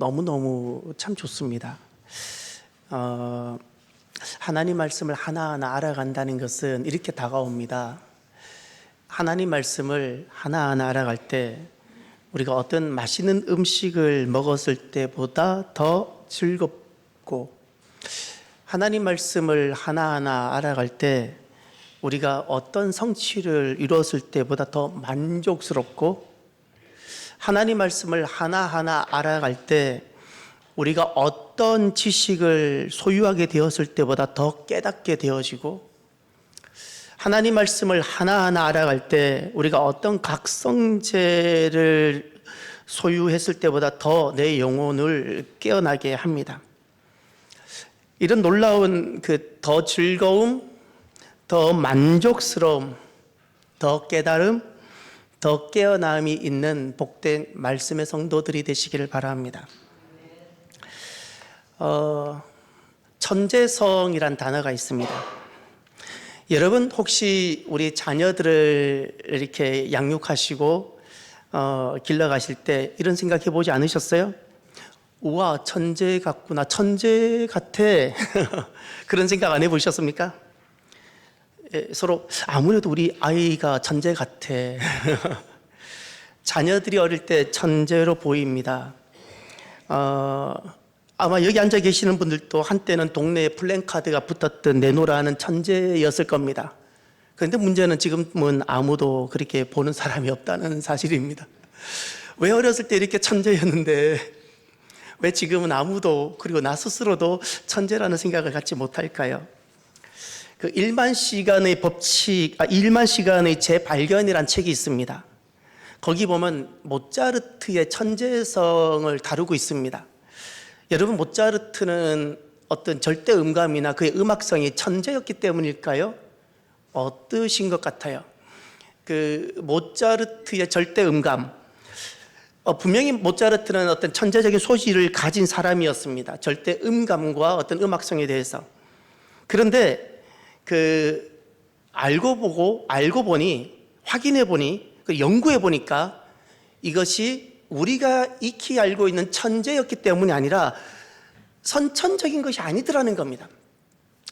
너무너무 참 좋습니다. 하나님 말씀을 하나하나 알아간다는 것은 이렇게 다가옵니다. 하나님 말씀을 하나하나 알아갈 때 우리가 어떤 맛있는 음식을 먹었을 때보다 더 즐겁고, 하나님 말씀을 하나하나 알아갈 때 우리가 어떤 성취를 이루었을 때보다 더 만족스럽고, 하나님 말씀을 하나하나 알아갈 때 우리가 어떤 지식을 소유하게 되었을 때보다 더 깨닫게 되어지고, 하나님 말씀을 하나하나 알아갈 때 우리가 어떤 각성제를 소유했을 때보다 더 내 영혼을 깨어나게 합니다. 이런 놀라운 더 즐거움, 더 만족스러움, 더 깨달음, 더 깨어남이 있는 복된 말씀의 성도들이 되시기를 바랍니다. 천재성이란 단어가 있습니다. 여러분 혹시 우리 자녀들을 이렇게 양육하시고 길러가실 때 이런 생각 해보지 않으셨어요? 우와, 천재 같구나, 천재 같아. 그런 생각 안 해보셨습니까? 서로 아무래도 우리 아이가 천재 같아. 자녀들이 어릴 때 천재로 보입니다. 아마 여기 앉아 계시는 분들도 한때는 동네에 플랜카드가 붙었던 내노라는 천재였을 겁니다. 그런데 문제는 지금은 아무도 그렇게 보는 사람이 없다는 사실입니다. 왜 어렸을 때 이렇게 천재였는데 왜 지금은 아무도, 그리고 나 스스로도 천재라는 생각을 갖지 못할까요? 그 1만 시간의 법칙, 1만 시간의 재발견이란 책이 있습니다. 거기 보면 모차르트의 천재성을 다루고 있습니다. 여러분, 모차르트는 어떤 절대 음감이나 그의 음악성이 천재였기 때문일까요? 어떠신 것 같아요? 그 모차르트의 절대 음감, 분명히 모차르트는 어떤 천재적인 소질을 가진 사람이었습니다. 절대 음감과 어떤 음악성에 대해서. 그런데 알고 보니, 확인해 보니, 연구해 보니까 이것이 우리가 익히 알고 있는 천재였기 때문이 아니라 선천적인 것이 아니더라는 겁니다.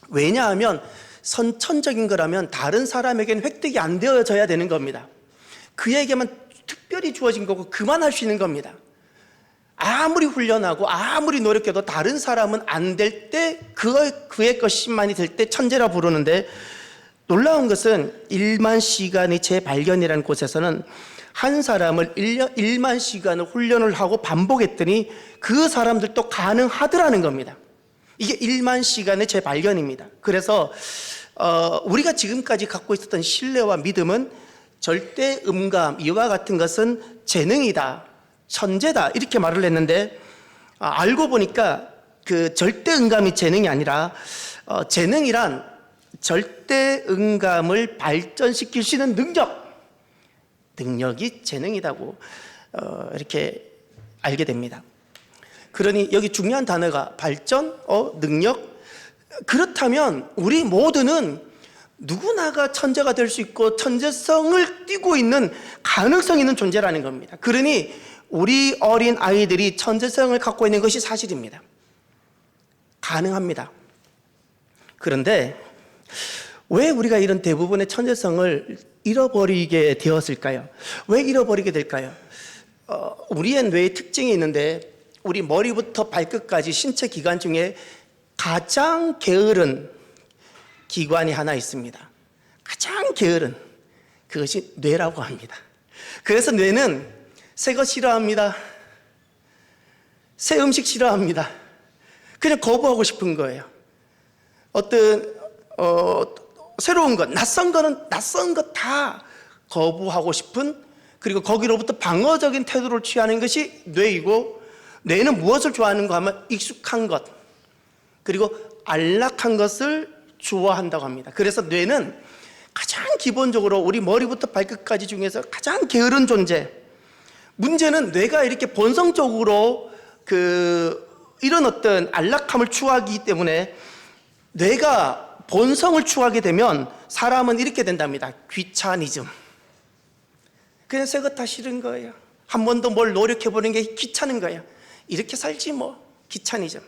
왜냐하면 선천적인 거라면 다른 사람에게는 획득이 안 되어져야 되는 겁니다. 그에게만 특별히 주어진 거고 그만 할 수 있는 겁니다. 아무리 훈련하고 아무리 노력해도 다른 사람은 안 될 때 그의 것만이 될 때 천재라 부르는데, 놀라운 것은 1만 시간의 재발견이라는 곳에서는 한 사람을 1만 시간을 훈련을 하고 반복했더니 그 사람들도 가능하더라는 겁니다. 이게 1만 시간의 재발견입니다. 그래서 우리가 지금까지 갖고 있었던 신뢰와 믿음은 절대 음감, 이와 같은 것은 재능이다, 천재다, 이렇게 말을 했는데, 알고 보니까 그 절대 음감이 재능이 아니라 재능이란 절대 음감을 발전시킬 수 있는 능력이 재능이라고 이렇게 알게 됩니다. 그러니 여기 중요한 단어가 발전, 능력. 그렇다면 우리 모두는 누구나가 천재가 될 수 있고 천재성을 띠고 있는 가능성 있는 존재라는 겁니다. 그러니 우리 어린 아이들이 천재성을 갖고 있는 것이 사실입니다. 가능합니다. 그런데 왜 우리가 이런 대부분의 천재성을 잃어버리게 되었을까요? 왜 잃어버리게 될까요? 우리의 뇌의 특징이 있는데, 우리 머리부터 발끝까지 신체 기관 중에 가장 게으른 기관이 하나 있습니다. 가장 게으른, 그것이 뇌라고 합니다. 그래서 뇌는 새 거 싫어합니다. 새 음식 싫어합니다. 그냥 거부하고 싶은 거예요. 어떤 새로운 것, 낯선 것 다 거부하고 싶은, 그리고 거기로부터 방어적인 태도를 취하는 것이 뇌이고, 뇌는 무엇을 좋아하는가 하면 익숙한 것, 그리고 안락한 것을 좋아한다고 합니다. 그래서 뇌는 가장 기본적으로 우리 머리부터 발끝까지 중에서 가장 게으른 존재. 문제는 뇌가 이렇게 본성적으로 이런 어떤 안락함을 추구하기 때문에, 뇌가 본성을 추구하게 되면 사람은 이렇게 된답니다. 귀차니즘. 그냥 새 것 다 싫은 거예요. 한 번도 뭘 노력해보는 게 귀찮은 거예요. 이렇게 살지 뭐. 귀차니즘.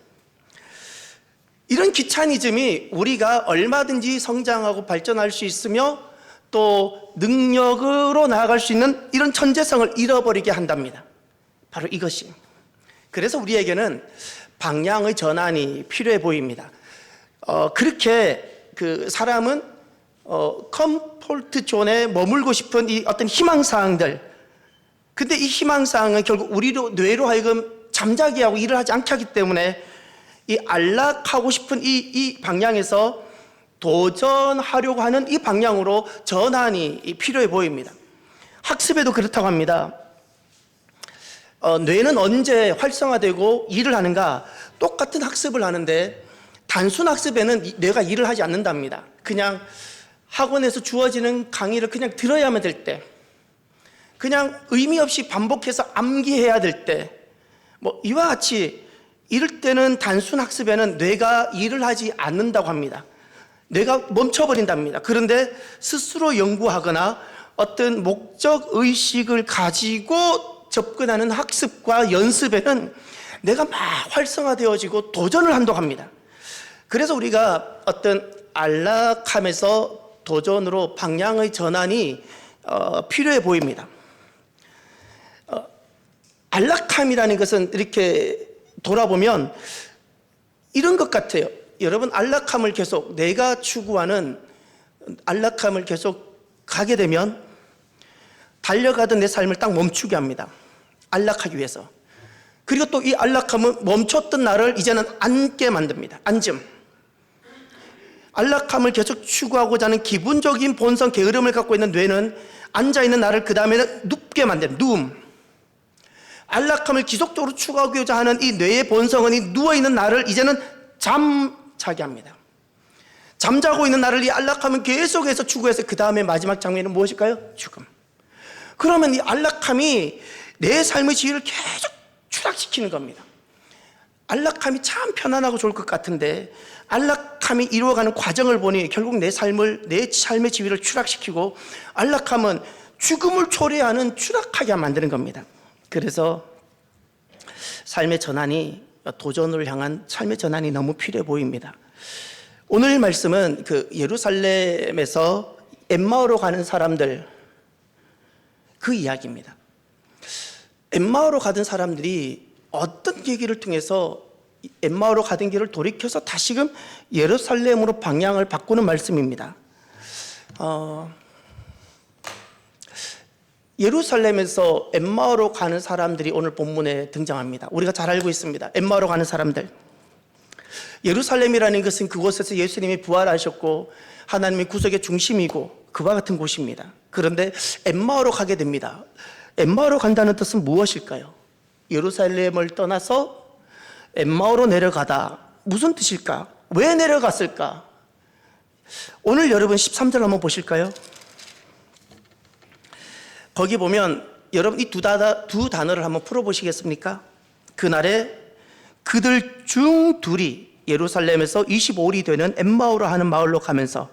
이런 귀차니즘이 우리가 얼마든지 성장하고 발전할 수 있으며 또 능력으로 나아갈 수 있는 이런 천재성을 잃어버리게 한답니다. 바로 이것이. 그래서 우리에게는 방향의 전환이 필요해 보입니다. 그렇게 그 사람은 컴포트 존에 머물고 싶은 이 어떤 희망사항들, 근데 이 희망사항은 결국 우리로 뇌로 하여금 잠자게 하고 일을 하지 않게 하기 때문에 이 안락하고 싶은 이 방향에서 도전하려고 하는 이 방향으로 전환이 필요해 보입니다. 학습에도 그렇다고 합니다. 뇌는 언제 활성화되고 일을 하는가? 똑같은 학습을 하는데 단순 학습에는 뇌가 일을 하지 않는답니다. 그냥 학원에서 주어지는 강의를 그냥 들어야만 될 때, 그냥 의미 없이 반복해서 암기해야 될 때, 뭐 이와 같이 이럴 때는 단순 학습에는 뇌가 일을 하지 않는다고 합니다. 뇌가 멈춰버린답니다. 그런데 스스로 연구하거나 어떤 목적 의식을 가지고 접근하는 학습과 연습에는 뇌가 막 활성화되어지고 도전을 한다고 합니다. 그래서 우리가 어떤 안락함에서 도전으로 방향의 전환이 필요해 보입니다. 안락함이라는 것은 이렇게 돌아보면 이런 것 같아요. 여러분, 안락함을 계속 내가 추구하는 안락함을 계속 가게 되면 달려가던 내 삶을 딱 멈추게 합니다. 안락하기 위해서. 그리고 또 이 안락함은 멈췄던 나를 이제는 앉게 만듭니다. 앉음. 안락함을 계속 추구하고자 하는 기본적인 본성 게으름을 갖고 있는 뇌는 앉아있는 나를 그 다음에는 눕게 만듭니다. 누움. 안락함을 지속적으로 추구하고자 하는 이 뇌의 본성은 이 누워있는 나를 이제는 잠자게 합니다. 잠자고 있는 나를 이 안락함은 계속해서 추구해서 그 다음에 마지막 장면은 무엇일까요? 죽음. 그러면 이 안락함이 내 삶의 지위를 계속 추락시키는 겁니다. 안락함이 참 편안하고 좋을 것 같은데 안락함이 이루어가는 과정을 보니 결국 내 삶의 지위를 추락시키고 안락함은 죽음을 초래하는 추락하게 만드는 겁니다. 그래서 삶의 전환이 도전을 향한 삶의 전환이 너무 필요해 보입니다. 오늘 말씀은 그 예루살렘에서 엠마오로 가는 사람들 그 이야기입니다. 엠마오로 가던 사람들이 어떤 계기를 통해서 엠마오로 가던 길을 돌이켜서 다시금 예루살렘으로 방향을 바꾸는 말씀입니다. 예루살렘에서 엠마오로 가는 사람들이 오늘 본문에 등장합니다. 우리가 잘 알고 있습니다. 엠마오로 가는 사람들. 예루살렘이라는 것은 그곳에서 예수님이 부활하셨고 하나님의 구속의 중심이고 그와 같은 곳입니다. 그런데 엠마오로 가게 됩니다. 엠마오로 간다는 뜻은 무엇일까요? 예루살렘을 떠나서 엠마오로 내려가다. 무슨 뜻일까? 왜 내려갔을까? 오늘 여러분 13절 한번 보실까요? 거기 보면 여러분 이 두 단어를 한번 풀어보시겠습니까? 그날에 그들 중 둘이 예루살렘에서 25일이 되는 엠마오로 하는 마을로 가면서,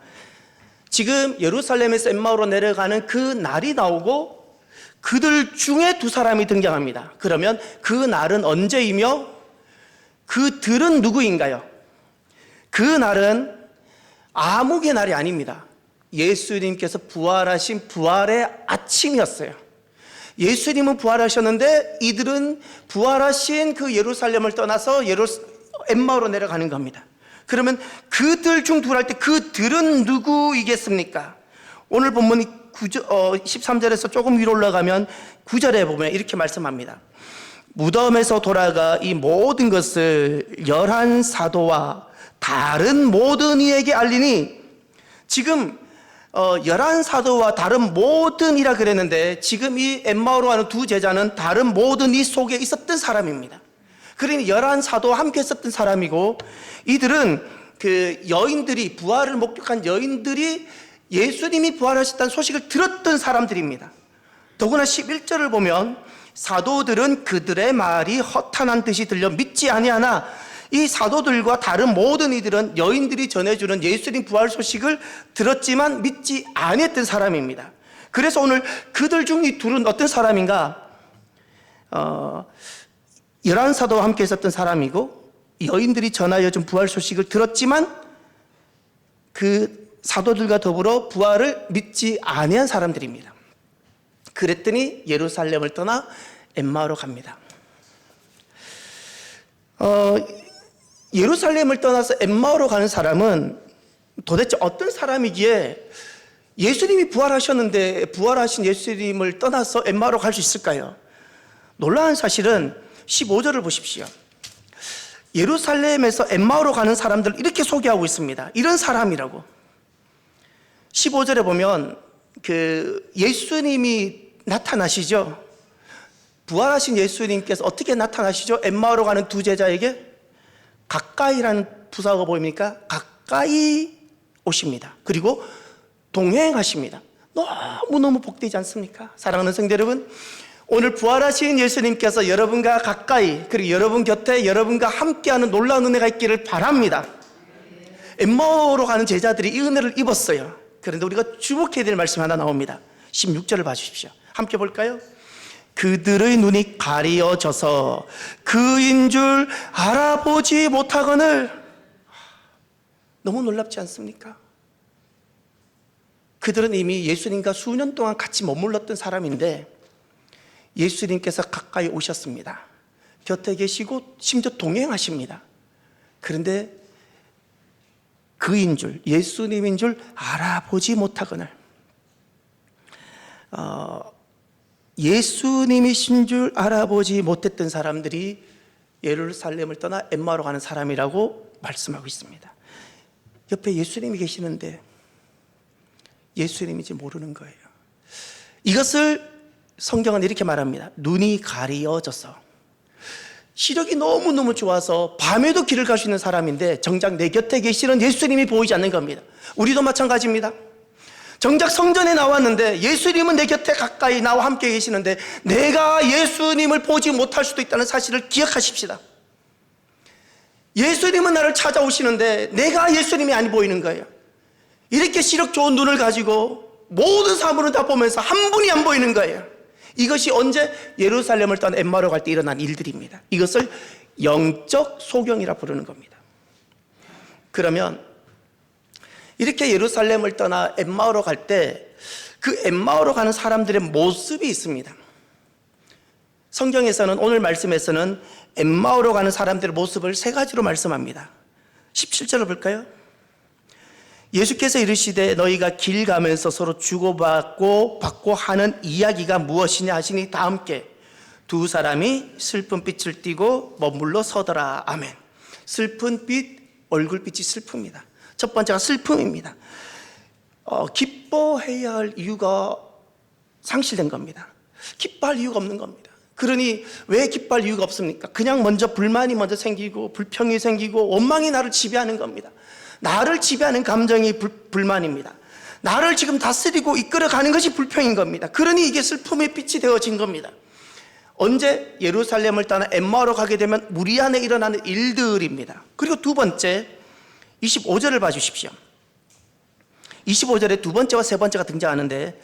지금 예루살렘에서 엠마오로 내려가는 그 날이 나오고 그들 중에 두 사람이 등장합니다. 그러면 그 날은 언제이며 그들은 누구인가요? 그 날은 아무개 날이 아닙니다. 예수님께서 부활하신 부활의 아침이었어요. 예수님은 부활하셨는데 이들은 부활하신 그 예루살렘을 떠나서 엠마오로 내려가는 겁니다. 그러면 그들 중 둘 할 때 그들은 누구이겠습니까? 오늘 본문 13절에서 조금 위로 올라가면 9절에 보면 이렇게 말씀합니다. 무덤에서 돌아가 이 모든 것을 11 사도와 다른 모든 이에게 알리니, 지금 11 사도와 다른 모든 이라 그랬는데 지금 이 엠마오로 하는 두 제자는 다른 모든 이 속에 있었던 사람입니다. 그러니 11 사도와 함께 있었던 사람이고, 이들은 그 여인들이, 부활을 목격한 여인들이 예수님이 부활하셨다는 소식을 들었던 사람들입니다. 더구나 11절을 보면 사도들은 그들의 말이 허탄한 듯이 들려 믿지 아니하나, 이 사도들과 다른 모든 이들은 여인들이 전해주는 예수님 부활 소식을 들었지만 믿지 아니했던 사람입니다. 그래서 오늘 그들 중 이 둘은 어떤 사람인가? 열한 사도와 함께 있었던 사람이고 여인들이 전하여 준 부활 소식을 들었지만 그 사도들과 더불어 부활을 믿지 아니한 사람들입니다. 그랬더니 예루살렘을 떠나 엠마오로 갑니다. 예루살렘을 떠나서 엠마오로 가는 사람은 도대체 어떤 사람이기에 예수님이 부활하셨는데 부활하신 예수님을 떠나서 엠마오로 갈 수 있을까요? 놀라운 사실은 15절을 보십시오. 예루살렘에서 엠마오로 가는 사람들을 이렇게 소개하고 있습니다. 이런 사람이라고. 15절에 보면 예수님이 나타나시죠. 부활하신 예수님께서 어떻게 나타나시죠? 엠마오로 가는 두 제자에게 가까이라는 부사가 보입니까? 가까이 오십니다. 그리고 동행하십니다. 너무너무 복되지 않습니까? 사랑하는 성도 여러분, 오늘 부활하신 예수님께서 여러분과 가까이, 그리고 여러분 곁에 여러분과 함께하는 놀라운 은혜가 있기를 바랍니다. 엠마오로 가는 제자들이 이 은혜를 입었어요. 그런데 우리가 주목해야 될 말씀 하나 나옵니다. 16절을 봐주십시오. 함께 볼까요? 그들의 눈이 가리어져서 그인 줄 알아보지 못하거늘. 너무 놀랍지 않습니까? 그들은 이미 예수님과 수년 동안 같이 머물렀던 사람인데 예수님께서 가까이 오셨습니다. 곁에 계시고 심지어 동행하십니다. 그런데 그인 줄, 예수님인 줄 알아보지 못하거늘. 예수님이신 줄 알아보지 못했던 사람들이 예루살렘을 떠나 엠마오로 가는 사람이라고 말씀하고 있습니다. 옆에 예수님이 계시는데 예수님인지 모르는 거예요. 이것을 성경은 이렇게 말합니다. 눈이 가리어져서. 시력이 너무너무 좋아서 밤에도 길을 갈 수 있는 사람인데 정작 내 곁에 계시는 예수님이 보이지 않는 겁니다. 우리도 마찬가지입니다. 정작 성전에 나왔는데 예수님은 내 곁에 가까이 나와 함께 계시는데 내가 예수님을 보지 못할 수도 있다는 사실을 기억하십시다. 예수님은 나를 찾아오시는데 내가 예수님이 안 보이는 거예요. 이렇게 시력 좋은 눈을 가지고 모든 사물을 다 보면서 한 분이 안 보이는 거예요. 이것이 언제? 예루살렘을 떠나 엠마오로 갈 때 일어난 일들입니다. 이것을 영적 소경이라 부르는 겁니다. 그러면 이렇게 예루살렘을 떠나 엠마오로 갈 때 그 엠마오로 가는 사람들의 모습이 있습니다. 성경에서는, 오늘 말씀에서는 엠마오로 가는 사람들의 모습을 세 가지로 말씀합니다. 17절을 볼까요? 예수께서 이르시되 너희가 길 가면서 서로 주고받고 받고 하는 이야기가 무엇이냐 하시니 다 함께 두 사람이 슬픈 빛을 띠고 머물러 서더라. 아멘. 슬픈 빛, 얼굴빛이 슬픕니다. 첫 번째가 슬픔입니다. 기뻐해야 할 이유가 상실된 겁니다. 기뻐할 이유가 없는 겁니다. 그러니 왜 기뻐할 이유가 없습니까? 그냥 불만이 먼저 생기고 불평이 생기고 원망이 나를 지배하는 겁니다. 나를 지배하는 감정이 불만입니다. 나를 지금 다스리고 이끌어가는 것이 불평인 겁니다. 그러니 이게 슬픔의 빛이 되어진 겁니다. 언제? 예루살렘을 떠나 엠마오로 가게 되면 우리 안에 일어나는 일들입니다. 그리고 두 번째, 25절을 봐주십시오. 25절에 두 번째와 세 번째가 등장하는데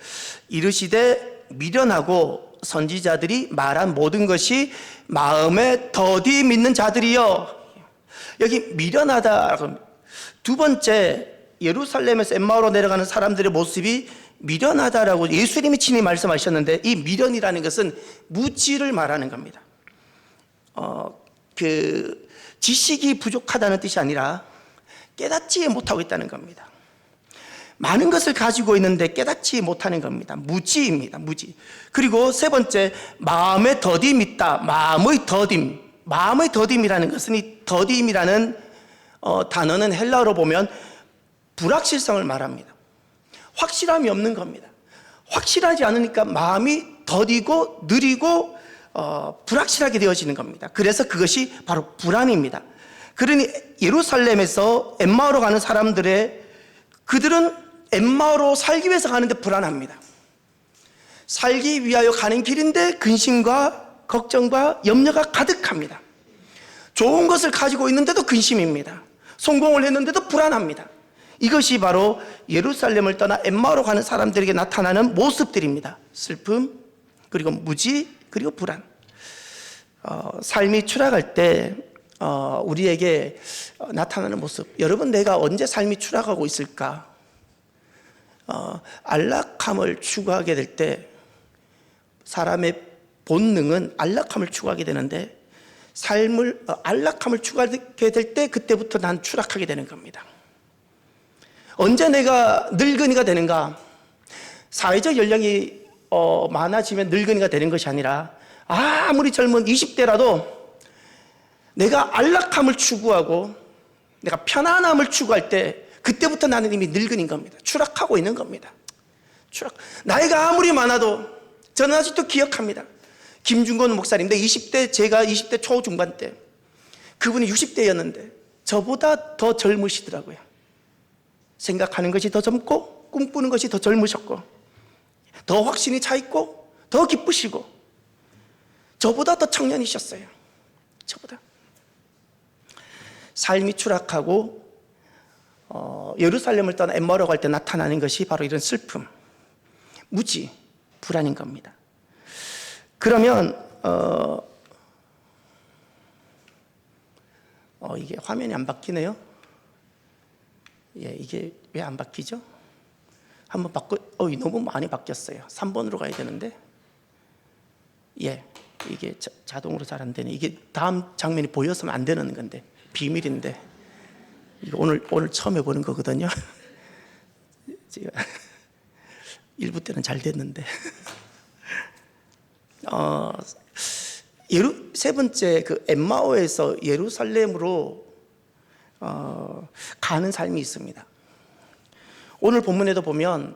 이르시되 미련하고 선지자들이 말한 모든 것이 마음에 더디 믿는 자들이여. 여기 미련하다. 두 번째, 예루살렘에서 엠마오로 내려가는 사람들의 모습이 미련하다라고 예수님이 친히 말씀하셨는데 이 미련이라는 것은 무지를 말하는 겁니다. 지식이 부족하다는 뜻이 아니라 깨닫지 못하고 있다는 겁니다. 많은 것을 가지고 있는데 깨닫지 못하는 겁니다. 무지입니다. 무지. 그리고 세 번째, 마음에 더딤 있다. 마음의 더딤. 마음의 더딤이라는 것은 이 더딤이라는 단어는 헬라어로 보면 불확실성을 말합니다. 확실함이 없는 겁니다. 확실하지 않으니까 마음이 더디고 느리고 불확실하게 되어지는 겁니다. 그래서 그것이 바로 불안입니다. 그러니 예루살렘에서 엠마오로 가는 그들은 엠마오로 살기 위해서 가는데 불안합니다. 살기 위하여 가는 길인데 근심과 걱정과 염려가 가득합니다. 좋은 것을 가지고 있는데도 근심입니다. 성공을 했는데도 불안합니다. 이것이 바로 예루살렘을 떠나 엠마오로 가는 사람들에게 나타나는 모습들입니다. 슬픔, 그리고 무지, 그리고 불안. 삶이 추락할 때 우리에게 나타나는 모습. 여러분, 내가 언제 삶이 추락하고 있을까? 안락함을 추구하게 될 때, 사람의 본능은 안락함을 추구하게 되는데, 안락함을 추구하게 될 때 그때부터 난 추락하게 되는 겁니다. 언제 내가 늙은이가 되는가? 사회적 연령이 많아지면 늙은이가 되는 것이 아니라, 아무리 젊은 20대라도 내가 안락함을 추구하고 내가 편안함을 추구할 때 그때부터 나는 이미 늙은인 겁니다. 추락하고 있는 겁니다. 나이가 아무리 많아도 저는 아직도 기억합니다. 김준건 목사님인데 제가 20대 초중반 때 그분이 60대였는데 저보다 더 젊으시더라고요. 생각하는 것이 더 젊고 꿈꾸는 것이 더 젊으셨고 더 확신이 차 있고 더 기쁘시고 저보다 더 청년이셨어요. 저보다. 삶이 추락하고 예루살렘을 떠나 엠마오로 갈 때 나타나는 것이 바로 이런 슬픔, 무지, 불안인 겁니다. 그러면 이게 화면이 안 바뀌네요. 예, 이게 왜 안 바뀌죠? 한번 너무 많이 바뀌었어요. 3번으로 가야 되는데. 예, 이게 자동으로 잘 안 되네. 이게 다음 장면이 보였으면 안 되는 건데 비밀인데 이거 오늘 처음 해보는 거거든요. 제가 1부 때는 잘 됐는데. 세 번째 그 엠마오에서 예루살렘으로 가는 삶이 있습니다. 오늘 본문에도 보면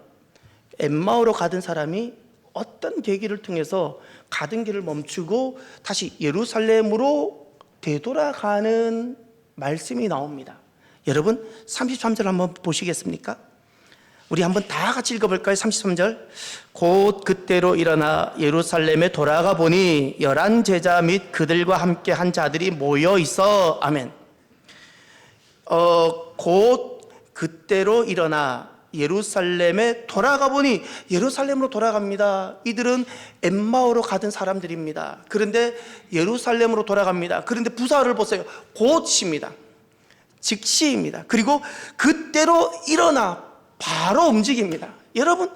엠마오로 가던 사람이 어떤 계기를 통해서 가던 길을 멈추고 다시 예루살렘으로 되돌아가는 말씀이 나옵니다. 여러분 33절 한번 보시겠습니까? 우리 한번 다 같이 읽어볼까요? 33절. 곧 그때로 일어나 예루살렘에 돌아가 보니 11 제자 및 그들과 함께 한 자들이 모여 있어. 아멘. 곧 그때로 일어나 예루살렘에 돌아가 보니 예루살렘으로 돌아갑니다. 이들은 엠마오로 가던 사람들입니다. 그런데 예루살렘으로 돌아갑니다. 그런데 부사를 보세요. 곧입니다. 즉시입니다. 그리고 그때로 일어나 바로 움직입니다. 여러분,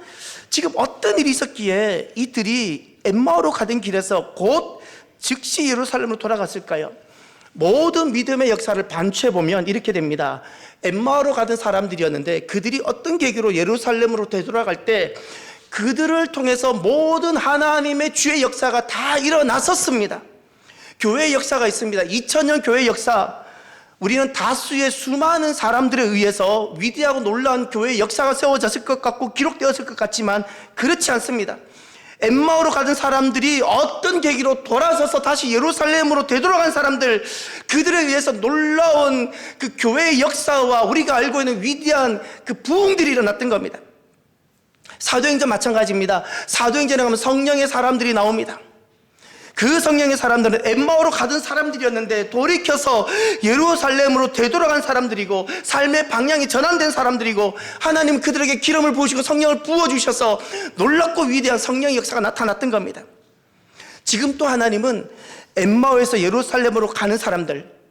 지금 어떤 일이 있었기에 이들이 엠마오로 가던 길에서 곧 즉시 예루살렘으로 돌아갔을까요? 모든 믿음의 역사를 반추해보면 이렇게 됩니다. 엠마오로 가던 사람들이었는데 그들이 어떤 계기로 예루살렘으로 되돌아갈 때 그들을 통해서 모든 하나님의 주의 역사가 다 일어났었습니다. 교회의 역사가 있습니다. 2000년 교회의 역사, 우리는 다수의 수많은 사람들에 의해서 위대하고 놀라운 교회의 역사가 세워졌을 것 같고 기록되었을 것 같지만 그렇지 않습니다. 엠마오로 가던 사람들이 어떤 계기로 돌아서서 다시 예루살렘으로 되돌아간 사람들, 그들에 의해서 놀라운 그 교회의 역사와 우리가 알고 있는 위대한 그 부흥들이 일어났던 겁니다. 사도행전 마찬가지입니다. 사도행전에 가면 성령의 사람들이 나옵니다. 그 성령의 사람들은 엠마오로 가던 사람들이었는데 돌이켜서 예루살렘으로 되돌아간 사람들이고 삶의 방향이 전환된 사람들이고 하나님 그들에게 기름을 부으시고 성령을 부어주셔서 놀랍고 위대한 성령의 역사가 나타났던 겁니다. 지금 또 하나님은 엠마오에서 예루살렘으로 가는 사람들,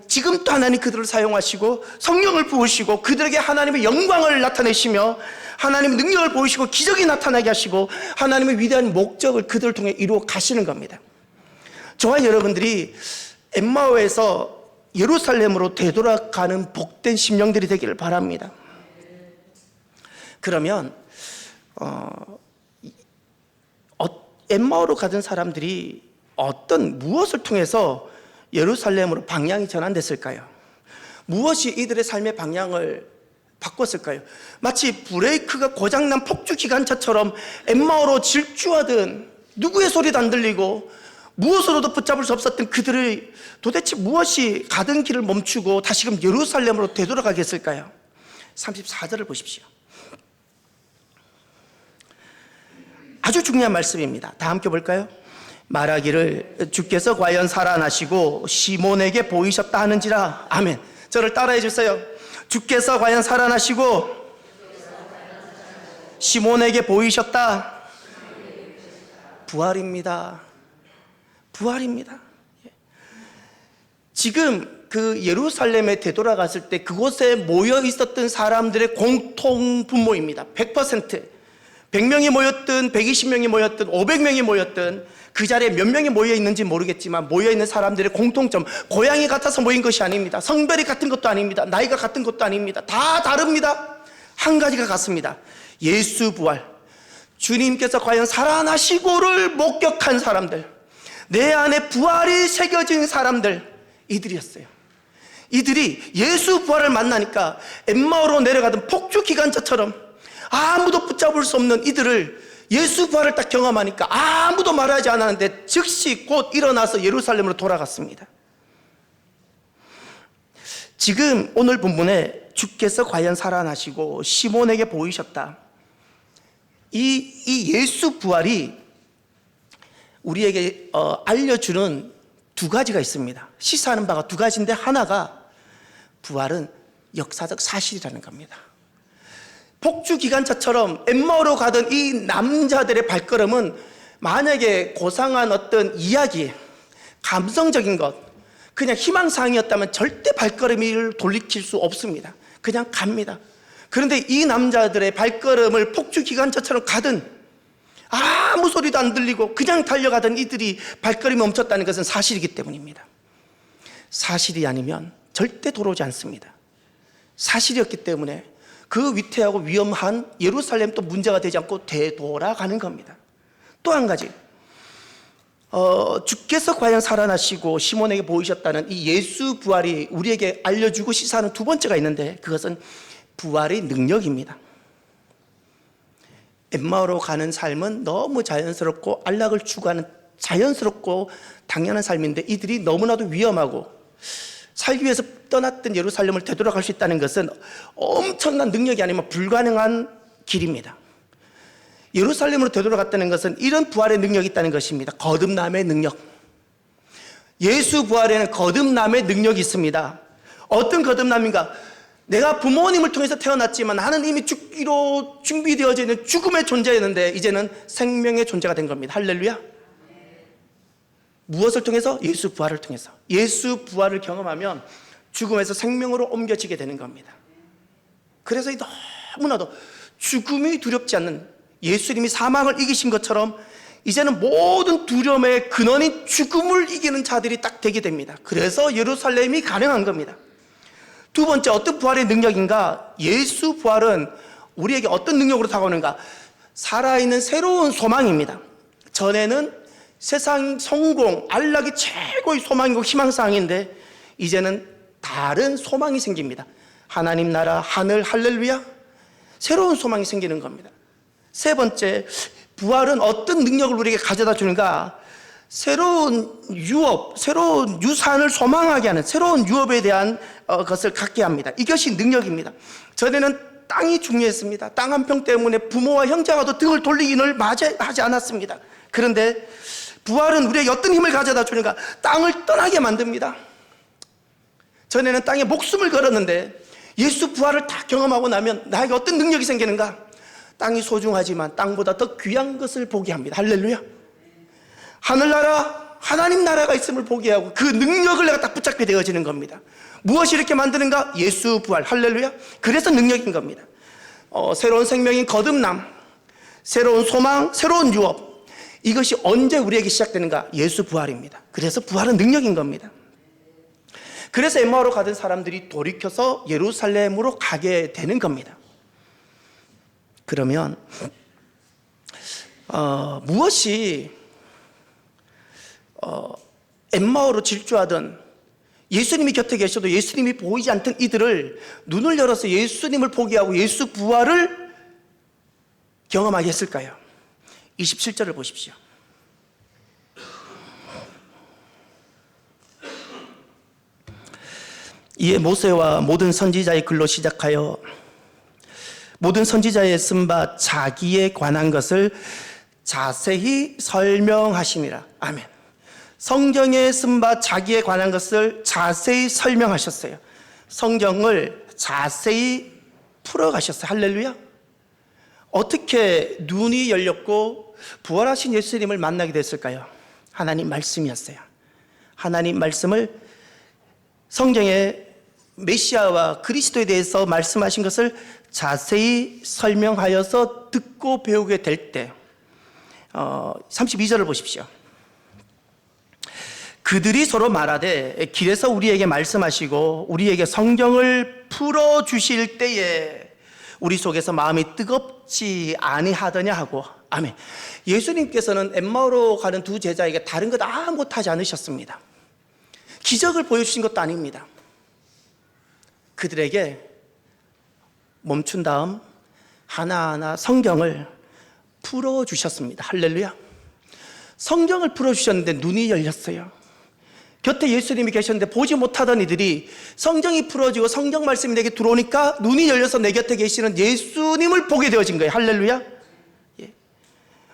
지금 또 하나님 그들을 사용하시고 성령을 부으시고 그들에게 하나님의 영광을 나타내시며 하나님의 능력을 보이시고 기적이 나타나게 하시고 하나님의 위대한 목적을 그들을 통해 이루어 가시는 겁니다. 저와 여러분들이 엠마오에서 예루살렘으로 되돌아가는 복된 심령들이 되기를 바랍니다. 그러면 엠마오로 가던 사람들이 무엇을 통해서 예루살렘으로 방향이 전환됐을까요? 무엇이 이들의 삶의 방향을 바꿨을까요? 마치 브레이크가 고장난 폭주기관차처럼 엠마오로 질주하던 누구의 소리도 안 들리고 무엇으로도 붙잡을 수 없었던 그들의 도대체 무엇이 가던 길을 멈추고 다시금 예루살렘으로 되돌아가게 했을까요? 34절을 보십시오. 아주 중요한 말씀입니다. 다 함께 볼까요? 말하기를 주께서 과연 살아나시고 시몬에게 보이셨다 하는지라. 아멘. 저를 따라해 주세요. 주께서 과연 살아나시고 시몬에게 보이셨다. 부활입니다. 부활입니다. 지금 그 예루살렘에 되돌아갔을 때 그곳에 모여 있었던 사람들의 공통 분모입니다. 100%. 100명이 모였든 120명이 모였든 500명이 모였든 그 자리에 몇 명이 모여 있는지 모르겠지만 모여 있는 사람들의 공통점, 고향이 같아서 모인 것이 아닙니다. 성별이 같은 것도 아닙니다. 나이가 같은 것도 아닙니다. 다 다릅니다. 한 가지가 같습니다. 예수 부활. 주님께서 과연 살아나시고를 목격한 사람들, 내 안에 부활이 새겨진 사람들, 이들이었어요. 이들이 예수 부활을 만나니까 엠마오로 내려가던 폭주 기관차처럼 아무도 붙잡을 수 없는 이들을 예수 부활을 딱 경험하니까 아무도 말하지 않았는데 즉시 곧 일어나서 예루살렘으로 돌아갔습니다. 지금 오늘 본문에 주께서 과연 살아나시고 시몬에게 보이셨다. 이 예수 부활이 우리에게 알려주는 두 가지가 있습니다. 시사하는 바가 두 가지인데 하나가 부활은 역사적 사실이라는 겁니다. 폭주 기관차처럼 엠마오로 가던 이 남자들의 발걸음은 만약에 고상한 어떤 이야기, 감성적인 것, 그냥 희망사항이었다면 절대 발걸음을 돌이킬 수 없습니다. 그냥 갑니다. 그런데 이 남자들의 발걸음을 폭주 기관차처럼 가든 아무 소리도 안 들리고 그냥 달려가던 이들이 발걸음이 멈췄다는 것은 사실이기 때문입니다. 사실이 아니면 절대 돌아오지 않습니다. 사실이었기 때문에 그 위태하고 위험한 예루살렘도 문제가 되지 않고 되돌아가는 겁니다. 또 한 가지, 주께서 과연 살아나시고 시몬에게 보이셨다는 이 예수 부활이 우리에게 알려주고 시사하는 두 번째가 있는데 그것은 부활의 능력입니다. 엠마오로 가는 삶은 너무 자연스럽고 안락을 추구하는 자연스럽고 당연한 삶인데 이들이 너무나도 위험하고 살기 위해서 떠났던 예루살렘을 되돌아갈 수 있다는 것은 엄청난 능력이 아니면 불가능한 길입니다. 예루살렘으로 되돌아갔다는 것은 이런 부활의 능력이 있다는 것입니다. 거듭남의 능력. 예수 부활에는 거듭남의 능력이 있습니다. 어떤 거듭남인가? 내가 부모님을 통해서 태어났지만 나는 이미 죽기로 준비되어져 있는 죽음의 존재였는데 이제는 생명의 존재가 된 겁니다. 할렐루야. 무엇을 통해서? 예수 부활을 통해서. 예수 부활을 경험하면 죽음에서 생명으로 옮겨지게 되는 겁니다. 그래서 너무나도 죽음이 두렵지 않는, 예수님이 사망을 이기신 것처럼 이제는 모든 두려움의 근원인 죽음을 이기는 자들이 딱 되게 됩니다. 그래서 예루살렘이 가능한 겁니다. 두 번째, 어떤 부활의 능력인가? 예수 부활은 우리에게 어떤 능력으로 다가오는가? 살아있는 새로운 소망입니다. 전에는 세상 성공, 안락이 최고의 소망이고 희망사항인데 이제는 다른 소망이 생깁니다. 하나님 나라, 하늘, 할렐루야. 새로운 소망이 생기는 겁니다. 세 번째, 부활은 어떤 능력을 우리에게 가져다 주는가? 새로운 유업, 새로운 유산을 소망하게 하는 새로운 유업에 대한 것을 갖게 합니다. 이것이 능력입니다. 전에는 땅이 중요했습니다. 땅 한 평 때문에 부모와 형제와도 등을 돌리기를 하지 않았습니다. 그런데 부활은 우리에게 어떤 힘을 가져다 주는가? 땅을 떠나게 만듭니다. 전에는 땅에 목숨을 걸었는데 예수 부활을 다 경험하고 나면 나에게 어떤 능력이 생기는가? 땅이 소중하지만 땅보다 더 귀한 것을 보게 합니다. 할렐루야. 하늘나라, 하나님 나라가 있음을 보게 하고 그 능력을 내가 딱 붙잡게 되어지는 겁니다. 무엇이 이렇게 만드는가? 예수 부활. 할렐루야. 그래서 능력인 겁니다. 새로운 생명인 거듭남, 새로운 소망, 새로운 유업, 이것이 언제 우리에게 시작되는가? 예수 부활입니다. 그래서 부활은 능력인 겁니다. 그래서 엠마오로 가던 사람들이 돌이켜서 예루살렘으로 가게 되는 겁니다. 그러면 무엇이 엠마오로 질주하던, 예수님이 곁에 계셔도 예수님이 보이지 않던 이들을 눈을 열어서 예수님을 보게 하고 예수 부활을 경험하게 했을까요? 27절을 보십시오. 이에 모세와 모든 선지자의 글로 시작하여 모든 선지자의 쓴 바 자기에 관한 것을 자세히 설명하시니라. 아멘. 성경에 쓴 바 자기에 관한 것을 자세히 설명하셨어요. 성경을 자세히 풀어가셨어요. 할렐루야. 어떻게 눈이 열렸고 부활하신 예수님을 만나게 됐을까요? 하나님 말씀이었어요. 하나님 말씀을 성경에 메시아와 그리스도에 대해서 말씀하신 것을 자세히 설명하여서 듣고 배우게 될 때 32절을 보십시오. 그들이 서로 말하되 길에서 우리에게 말씀하시고 우리에게 성경을 풀어주실 때에 우리 속에서 마음이 뜨겁지 아니하더냐 하고. 아멘. 예수님께서는 엠마오로 가는 두 제자에게 다른 것 아무것도 하지 않으셨습니다. 기적을 보여주신 것도 아닙니다. 그들에게 멈춘 다음 하나하나 성경을 풀어주셨습니다. 할렐루야. 성경을 풀어주셨는데 눈이 열렸어요. 곁에 예수님이 계셨는데 보지 못하던 이들이 성경이 풀어지고 성경 말씀이 내게 들어오니까 눈이 열려서 내 곁에 계시는 예수님을 보게 되어진 거예요. 할렐루야. 예.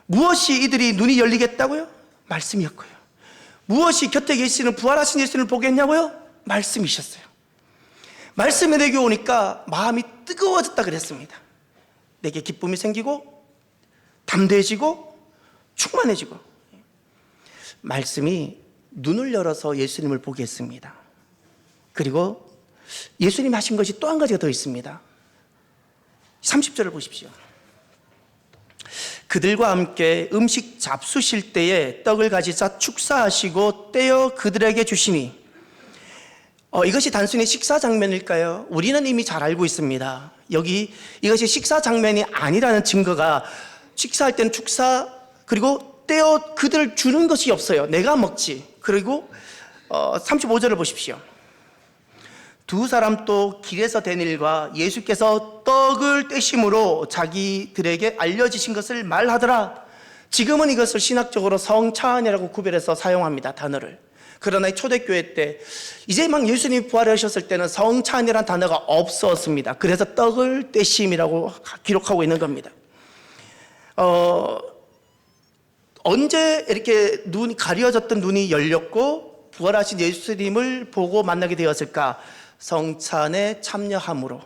무엇이 이들이 눈이 열리겠다고요? 말씀이었고요. 무엇이 곁에 계시는 부활하신 예수님을 보게 했냐고요? 말씀이셨어요. 말씀이 내게 오니까 마음이 뜨거워졌다 그랬습니다. 내게 기쁨이 생기고 담대해지고 충만해지고. 말씀이 눈을 열어서 예수님을 보게 했습니다. 그리고 예수님이 하신 것이 또 한 가지가 더 있습니다. 30절을 보십시오. 그들과 함께 음식 잡수실 때에 떡을 가지사 축사하시고 떼어 그들에게 주시니. 이것이 단순히 식사 장면일까요? 우리는 이미 잘 알고 있습니다. 여기 이것이 식사 장면이 아니라는 증거가 식사할 때는 축사 그리고 떼어 그들을 주는 것이 없어요. 내가 먹지. 그리고 35절을 보십시오. 두 사람 또 길에서 된 일과 예수께서 떡을 떼심으로 자기들에게 알려지신 것을 말하더라. 지금은 이것을 신학적으로 성찬이라고 구별해서 사용합니다. 단어를. 그러나 초대교회 때 이제 막 예수님이 부활하셨을 때는 성찬이라는 단어가 없었습니다. 그래서 떡을 떼심이라고 기록하고 있는 겁니다. 언제 이렇게 눈이 가려졌던 눈이 열렸고 부활하신 예수님을 보고 만나게 되었을까? 성찬에 참여함으로.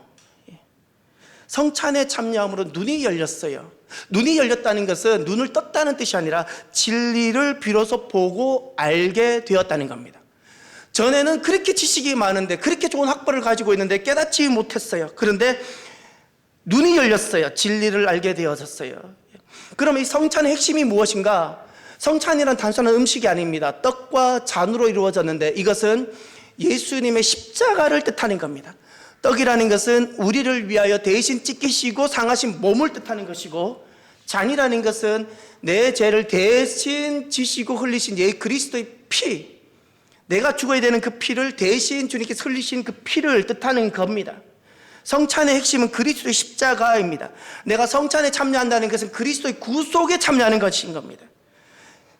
성찬에 참여함으로 눈이 열렸어요. 눈이 열렸다는 것은 눈을 떴다는 뜻이 아니라 진리를 비로소 보고 알게 되었다는 겁니다. 전에는 그렇게 지식이 많은데 그렇게 좋은 학벌을 가지고 있는데 깨닫지 못했어요. 그런데 눈이 열렸어요. 진리를 알게 되어졌어요. 그럼 이 성찬의 핵심이 무엇인가? 성찬이란 단순한 음식이 아닙니다. 떡과 잔으로 이루어졌는데 이것은 예수님의 십자가를 뜻하는 겁니다. 떡이라는 것은 우리를 위하여 대신 찢기시고 상하신 몸을 뜻하는 것이고, 잔이라는 것은 내 죄를 대신 지시고 흘리신 그리스도의 피, 내가 죽어야 되는 그 피를 대신 주님께서 흘리신 그 피를 뜻하는 겁니다. 성찬의 핵심은 그리스도의 십자가입니다. 내가 성찬에 참여한다는 것은 그리스도의 구속에 참여하는 것인 겁니다.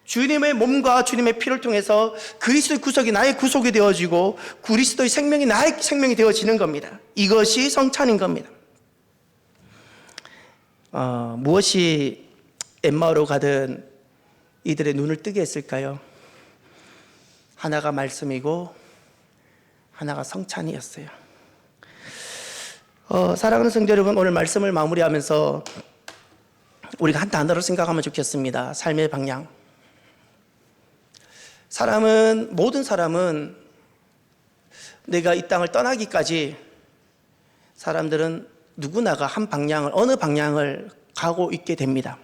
주님의 몸과 주님의 피를 통해서 그리스도의 구속이 나의 구속이 되어지고 그리스도의 생명이 나의 생명이 되어지는 겁니다. 이것이 성찬인 겁니다. 무엇이 엠마오로 가든 이들의 눈을 뜨게 했을까요? 하나가 말씀이고 하나가 성찬이었어요. 사랑하는 성도 여러분, 오늘 말씀을 마무리하면서 우리가 한 단어로 생각하면 좋겠습니다. 삶의 방향. 모든 사람은 내가 이 땅을 떠나기까지 사람들은 누구나가 한 방향을, 어느 방향을 가고 있게 됩니다.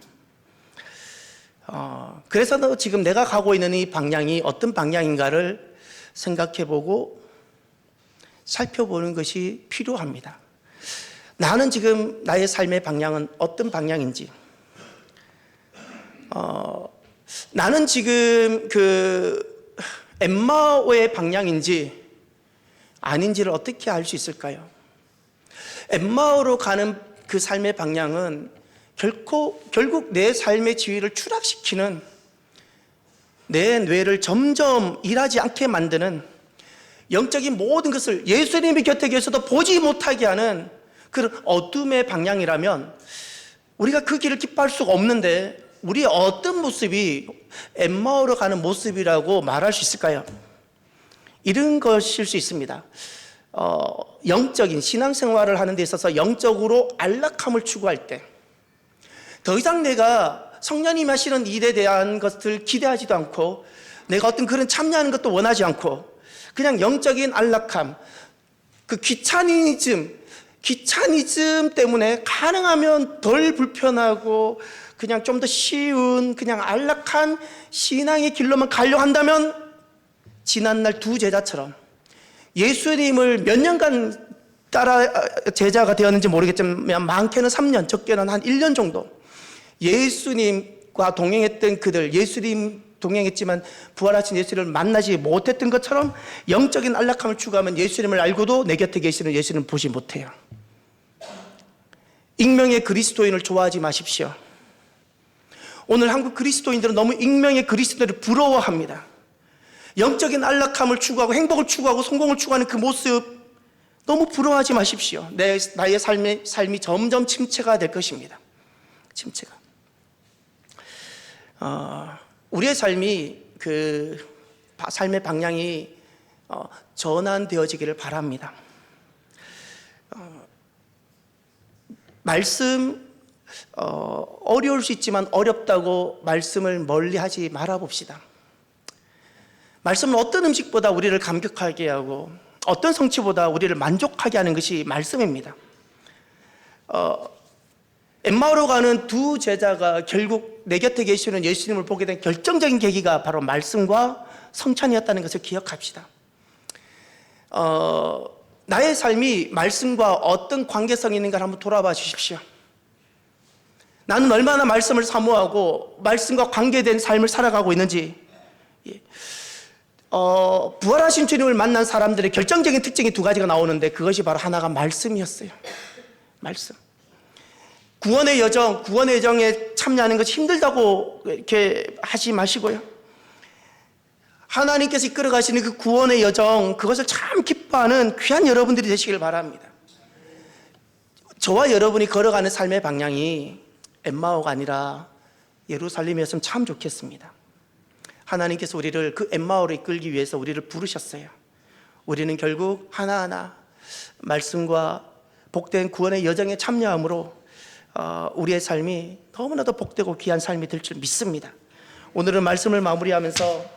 그래서 지금 내가 가고 있는 이 방향이 어떤 방향인가를 생각해보고 살펴보는 것이 필요합니다. 나는 지금 나의 삶의 방향은 어떤 방향인지, 나는 지금 그 엠마오의 방향인지 아닌지를 어떻게 알 수 있을까요? 엠마오로 가는 그 삶의 방향은 결국 내 삶의 지위를 추락시키는, 내 뇌를 점점 일하지 않게 만드는, 영적인 모든 것을 예수님의 곁에 계셔도 보지 못하게 하는 그런 어둠의 방향이라면 우리가 그 길을 기뻐할 수가 없는데, 우리의 어떤 모습이 엠마오로 가는 모습이라고 말할 수 있을까요? 이런 것일 수 있습니다. 영적인 신앙생활을 하는 데 있어서 영적으로 안락함을 추구할 때, 더 이상 내가 성령님이 하시는 일에 대한 것을 기대하지도 않고 내가 어떤 그런 참여하는 것도 원하지 않고 그냥 영적인 안락함, 그 귀차니즘 때문에 가능하면 덜 불편하고 그냥 좀 더 쉬운 그냥 안락한 신앙의 길로만 가려고 한다면 지난날 두 제자처럼 예수님을 몇 년간 따라 제자가 되었는지 모르겠지만 많게는 3년, 적게는 한 1년 정도 예수님과 동행했던 그들, 예수님 동행했지만 부활하신 예수님을 만나지 못했던 것처럼 영적인 안락함을 추구하면 예수님을 알고도 내 곁에 계시는 예수님을 보지 못해요. 익명의 그리스도인을 좋아하지 마십시오. 오늘 한국 그리스도인들은 너무 익명의 그리스도인을 부러워합니다. 영적인 안락함을 추구하고 행복을 추구하고 성공을 추구하는 그 모습 너무 부러워하지 마십시오. 나의 삶이 점점 침체가 될 것입니다. 침체가. 우리의 삶이 삶의 방향이 전환되어지기를 바랍니다. 말씀 어려울 수 있지만 어렵다고 말씀을 멀리하지 말아봅시다. 말씀은 어떤 음식보다 우리를 감격하게 하고 어떤 성취보다 우리를 만족하게 하는 것이 말씀입니다. 엠마오로 가는 두 제자가 결국 내 곁에 계시는 예수님을 보게 된 결정적인 계기가 바로 말씀과 성찬이었다는 것을 기억합시다. 나의 삶이 말씀과 어떤 관계성이 있는가를 한번 돌아봐 주십시오. 나는 얼마나 말씀을 사모하고 말씀과 관계된 삶을 살아가고 있는지. 부활하신 주님을 만난 사람들의 결정적인 특징이 두 가지가 나오는데 그것이 바로 하나가 말씀이었어요. 말씀. 구원의 여정에 참여하는 것이 힘들다고 이렇게 하지 마시고요. 하나님께서 이끌어 가시는 그 구원의 여정, 그것을 참 기뻐하는 귀한 여러분들이 되시길 바랍니다. 저와 여러분이 걸어가는 삶의 방향이 엠마오가 아니라 예루살렘이었으면 참 좋겠습니다. 하나님께서 우리를 그 엠마오로 이끌기 위해서 우리를 부르셨어요. 우리는 결국 하나하나 말씀과 복된 구원의 여정에 참여함으로 우리의 삶이 너무나도 복되고 귀한 삶이 될 줄 믿습니다. 오늘은 말씀을 마무리하면서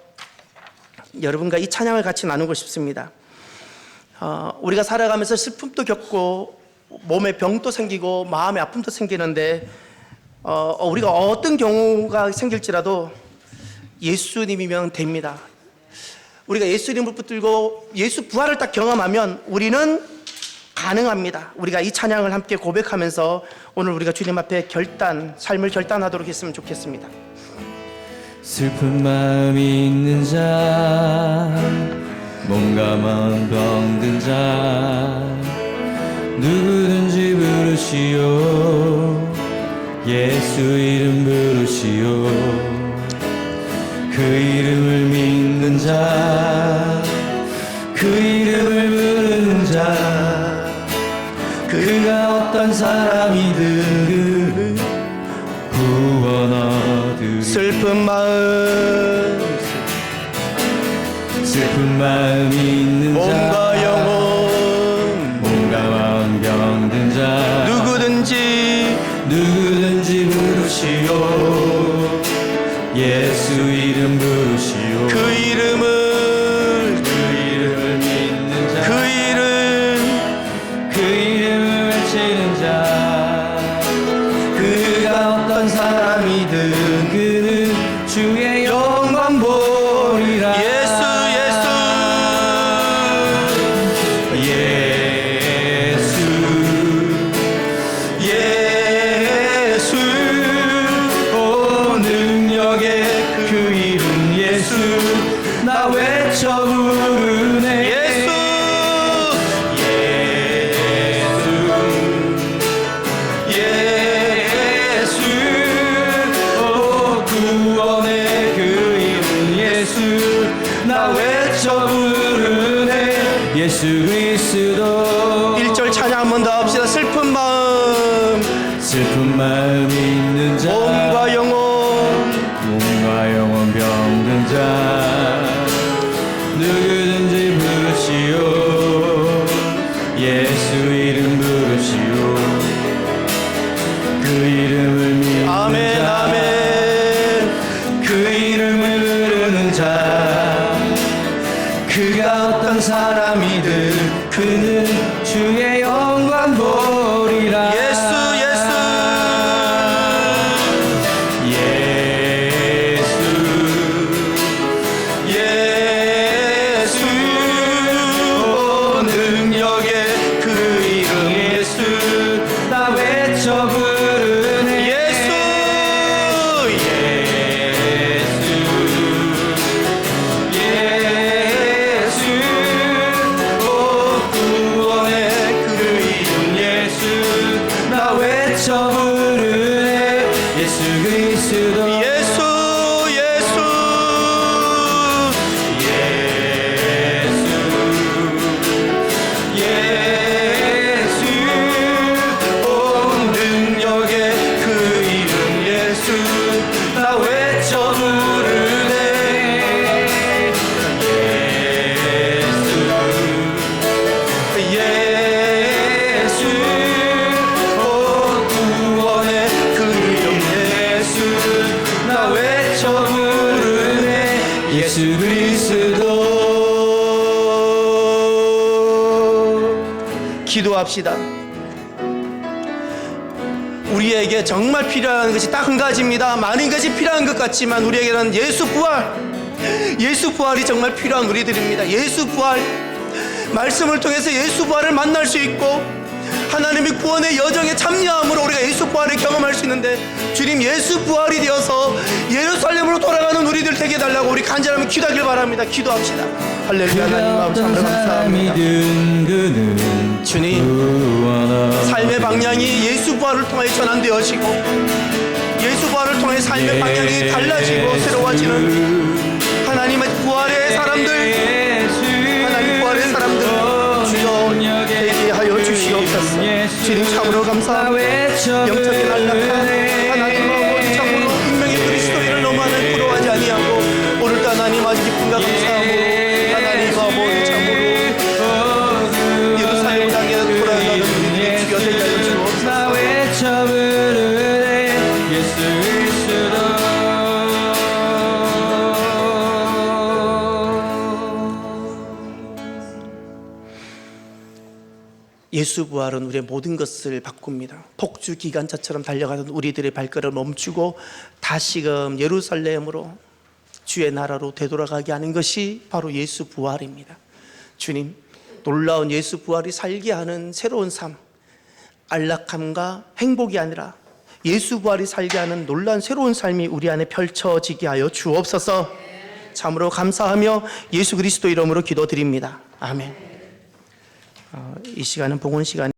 여러분과 이 찬양을 같이 나누고 싶습니다. 우리가 살아가면서 슬픔도 겪고 몸에 병도 생기고 마음의 아픔도 생기는데 우리가 어떤 경우가 생길지라도 예수님이면 됩니다. 우리가 예수님을 붙들고 예수 부활을 딱 경험하면 우리는 가능합니다. 우리가 이 찬양을 함께 고백하면서 오늘 우리가 주님 앞에 삶을 결단하도록 했으면 좋겠습니다. 슬픈 마음이 있는 자, 몸과 마음 병든 자, 누구든지 부르시오. 예수 이름 부르시오. 그 이름을 믿는 자, 그 이름을 부르는 자, 그가 어떤 사람이든 구원 얻으리. 슬픈 마음이 있는 자, 몸과 영혼, 몸과 마음 병든 자, 누구든지 부르시오. 예수 이름 부르시오. 그 이름을 믿는 자, 그 이름을 외치는 자, 그가 어떤 사람이든 그는 주의 영광 보리라. 예수 오 능력의 그 이름 예수 나 외쳐 부르네. 오 구원의 그 이름 예수 나 외쳐 부르네. 예수 그리스도. 1절 찬양 한 번 더 합시다. 슬픈 마음 있는 자, 몸과 영혼 병든 자, 누구든지 부르시오. 예수 이름 부르시오. 그 이름을 믿는 아멘 자, 아멘 그 이름을 부르는 자, 그는 주의 영광 보리라. 예수 예수 예수 오 능력의 그 이름 예수 나 외쳐 부르네. 예수 예수 오 구원의 그 이름 예수 나 외쳐 부르네. 예수 그리스도 예수 예수 예수 온 능력의 그 이름 예수 나 외쳐 부르네. 예수 오 구원의 그 이름 예수 나 외쳐 부르네. 예수 그리스도. 기도합시다. 우리에게 정말 필요한 것이 딱 한 가지입니다. 많은 것이 필요한 것 같지만 우리에게는 예수 부활이 정말 필요한 우리들입니다. 예수 부활, 말씀을 통해서 예수 부활을 만날 수 있고 하나님의 구원의 여정에 참여함으로 우리가 예수 부활을 경험할 수 있는데, 주님 예수 부활이 되어서 예루살렘으로 돌아가는 우리들 되게 해달라고 우리 간절하면 기도하길 바랍니다. 기도합시다. 할렐루야. 하나님 아버지 참으로 감사합니다. 그는 주님, 삶의 방향이 예수 부활을 통해 전환되어지고 예수 부활을 통해 삶의 방향이 달라지고 새로워지는 하나님의 부활의 사람들, 하나님 부활의 사람들 주여 되게 하여 주시옵소서. 주님 참으로 감사합니다. 영적인 안락함 하나님 아버지 참으로 분명히 그리스도인을 너무나는 부러워하지 아니하고 오늘도 하나님 아주 기쁨과 감사함으로 하나님 아버지 참으로 예루살렘 땅에 돌아가는 우리들이 주여 되게 하여 주옵소서. 예수 부활은 우리의 모든 것을 바꿉니다. 폭주 기관차처럼 달려가던 우리들의 발걸음을 멈추고 다시금 예루살렘으로 주의 나라로 되돌아가게 하는 것이 바로 예수 부활입니다. 주님, 놀라운 예수 부활이 살게 하는 새로운 삶, 안락함과 행복이 아니라 예수 부활이 살게 하는 놀라운 새로운 삶이 우리 안에 펼쳐지게 하여 주옵소서. 참으로 감사하며 예수 그리스도 이름으로 기도드립니다. 아멘. 이 시간은 봉헌 시간.